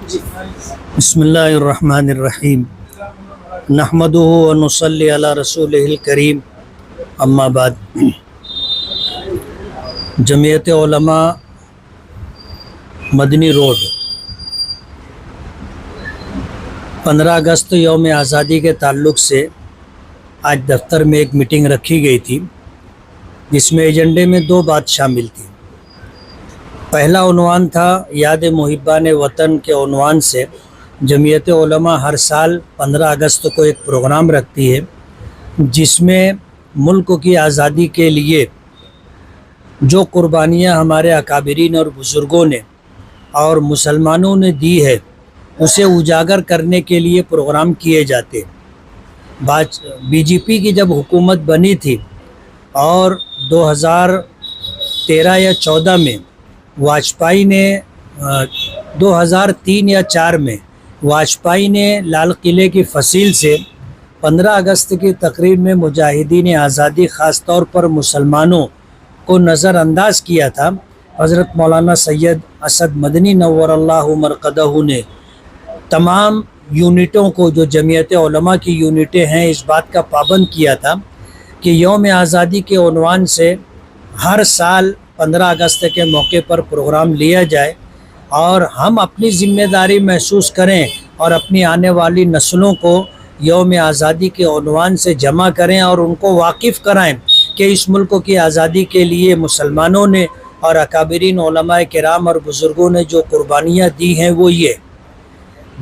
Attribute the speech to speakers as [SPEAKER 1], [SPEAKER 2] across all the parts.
[SPEAKER 1] بسم اللہ الرحمن الرحیم نحمدہ و نصلی علی رسولہ الکریم اما بعد۔ جمعیت علماء مدنی روڈ 15 اگست یوم آزادی کے تعلق سے آج دفتر میں ایک میٹنگ رکھی گئی تھی، جس میں ایجنڈے میں 2 بات شامل تھی۔ پہلا عنوان تھا یاد محبان وطن کے عنوان سے جمعیت علماء ہر سال 15 اگست کو ایک پروگرام رکھتی ہے، جس میں ملک کی آزادی کے لیے جو قربانیاں ہمارے اکابرین اور بزرگوں نے اور مسلمانوں نے دی ہے، اسے اجاگر کرنے کے لیے پروگرام کیے جاتے۔ بی جے پی کی جب حکومت بنی تھی اور 2013 یا 14 میں واجپئی نے 2003 یا 4 میں واجپئی نے لال قلعے کی فصیل سے 15 اگست کی تقریب میں مجاہدین آزادی خاص طور پر مسلمانوں کو نظر انداز کیا تھا۔ حضرت مولانا سید اسد مدنی نور اللہ مرقدہ نے تمام یونٹوں کو، جو جمعیت علماء کی یونٹیں ہیں، اس بات کا پابند کیا تھا کہ یوم آزادی کے عنوان سے ہر سال 15 اگست کے موقع پر پروگرام لیا جائے اور ہم اپنی ذمہ داری محسوس کریں اور اپنی آنے والی نسلوں کو یوم آزادی کے عنوان سے جمع کریں اور ان کو واقف کرائیں کہ اس ملک کی آزادی کے لیے مسلمانوں نے اور اکابرین علماء کرام اور بزرگوں نے جو قربانیاں دی ہیں وہ یہ۔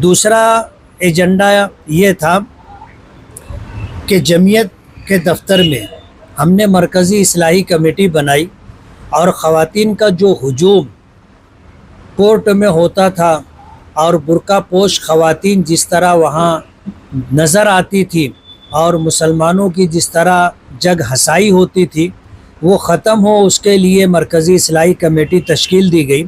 [SPEAKER 1] دوسرا ایجنڈا یہ تھا کہ جمعیت کے دفتر میں ہم نے مرکزی اصلاحی کمیٹی بنائی اور خواتین کا جو ہجوم کورٹ میں ہوتا تھا اور برقع پوش خواتین جس طرح وہاں نظر آتی تھی اور مسلمانوں کی جس طرح جگ ہسائی ہوتی تھی، وہ ختم ہو، اس کے لیے مرکزی اصلاحی کمیٹی تشکیل دی گئی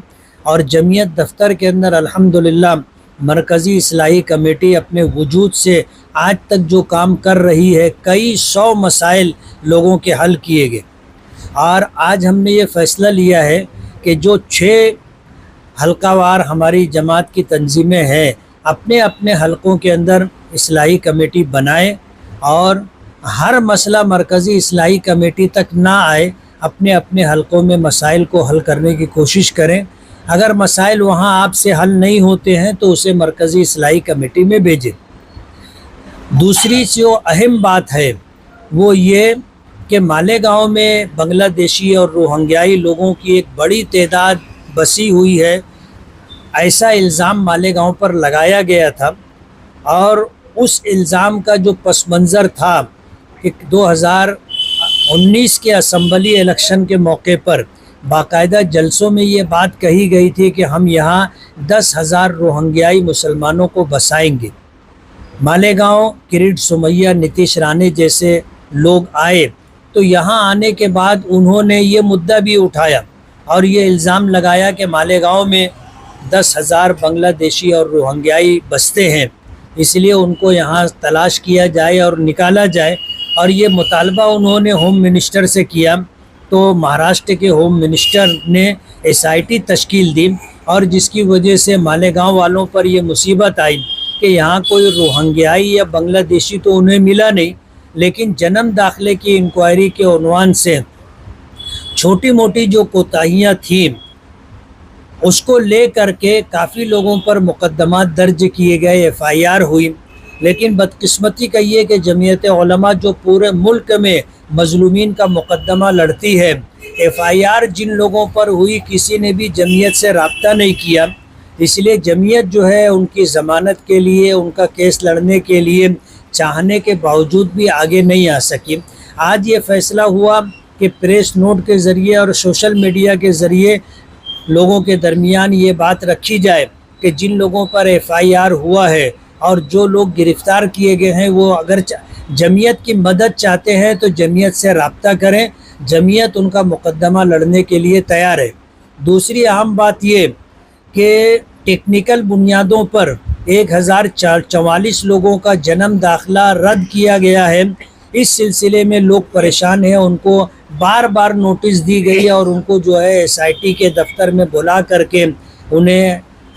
[SPEAKER 1] اور جمعیت دفتر کے اندر الحمدللہ مرکزی اصلاحی کمیٹی اپنے وجود سے آج تک جو کام کر رہی ہے، کئی 100 مسائل لوگوں کے حل کیے گئے۔ اور آج ہم نے یہ فیصلہ لیا ہے کہ جو 6 حلقہ وار ہماری جماعت کی تنظیمیں ہیں، اپنے اپنے حلقوں کے اندر اصلاحی کمیٹی بنائیں اور ہر مسئلہ مرکزی اصلاحی کمیٹی تک نہ آئے، اپنے اپنے حلقوں میں مسائل کو حل کرنے کی کوشش کریں۔ اگر مسائل وہاں آپ سے حل نہیں ہوتے ہیں تو اسے مرکزی اصلاحی کمیٹی میں بھیجیں۔ دوسری جو اہم بات ہے وہ یہ کہ مالیگاؤں میں بنگلہ دیشی اور روہنگیائی لوگوں کی ایک بڑی تعداد بسی ہوئی ہے، ایسا الزام مالیگاؤں پر لگایا گیا تھا اور اس الزام کا جو پس منظر تھا کہ 2019 کے اسمبلی الیکشن کے موقع پر باقاعدہ جلسوں میں یہ بات کہی گئی تھی کہ ہم یہاں 10,000 روہنگیائی مسلمانوں کو بسائیں گے۔ مالیگاؤں کریٹ سومیا نتیش رانے جیسے لوگ آئے تو یہاں آنے کے بعد انہوں نے یہ مدعا بھی اٹھایا اور یہ الزام لگایا کہ مالیگاؤں میں 10,000 بنگلہ دیشی اور روہنگیائی بستے ہیں، اس لیے ان کو یہاں تلاش کیا جائے اور نکالا جائے۔ اور یہ مطالبہ انہوں نے ہوم منسٹر سے کیا تو مہاراشٹر کے ہوم منسٹر نے SIT تشکیل دی اور جس کی وجہ سے مالیگاؤں والوں پر یہ مصیبت آئی کہ یہاں کوئی روہنگیائی یا بنگلہ دیشی تو انہیں ملا نہیں، لیکن جنم داخلے کی انکوائری کے عنوان سے چھوٹی موٹی جو کوتاہیاں تھیں اس کو لے کر کے کافی لوگوں پر مقدمات درج کیے گئے، FIR ہوئی۔ لیکن بدقسمتی کا یہ کہ جمعیت علماء جو پورے ملک میں مظلومین کا مقدمہ لڑتی ہے، FIR جن لوگوں پر ہوئی کسی نے بھی جمعیت سے رابطہ نہیں کیا، اس لیے جمعیت جو ہے ان کی ضمانت کے لیے، ان کا کیس لڑنے کے لیے چاہنے کے باوجود بھی آگے نہیں آ سکی۔ آج یہ فیصلہ ہوا کہ پریس نوٹ کے ذریعے اور سوشل میڈیا کے ذریعے لوگوں کے درمیان یہ بات رکھی جائے کہ جن لوگوں پر FIR ہوا ہے اور جو لوگ گرفتار کیے گئے ہیں وہ اگر جمعیت کی مدد چاہتے ہیں تو جمعیت سے رابطہ کریں، جمعیت ان کا مقدمہ لڑنے کے لیے تیار ہے۔ دوسری اہم بات یہ کہ ٹیکنیکل بنیادوں پر 1044 لوگوں کا جنم داخلہ رد کیا گیا ہے۔ اس سلسلے میں لوگ پریشان ہیں، ان کو بار بار نوٹس دی گئی اور ان کو جو ہے SIT کے دفتر میں بلا کر کے انہیں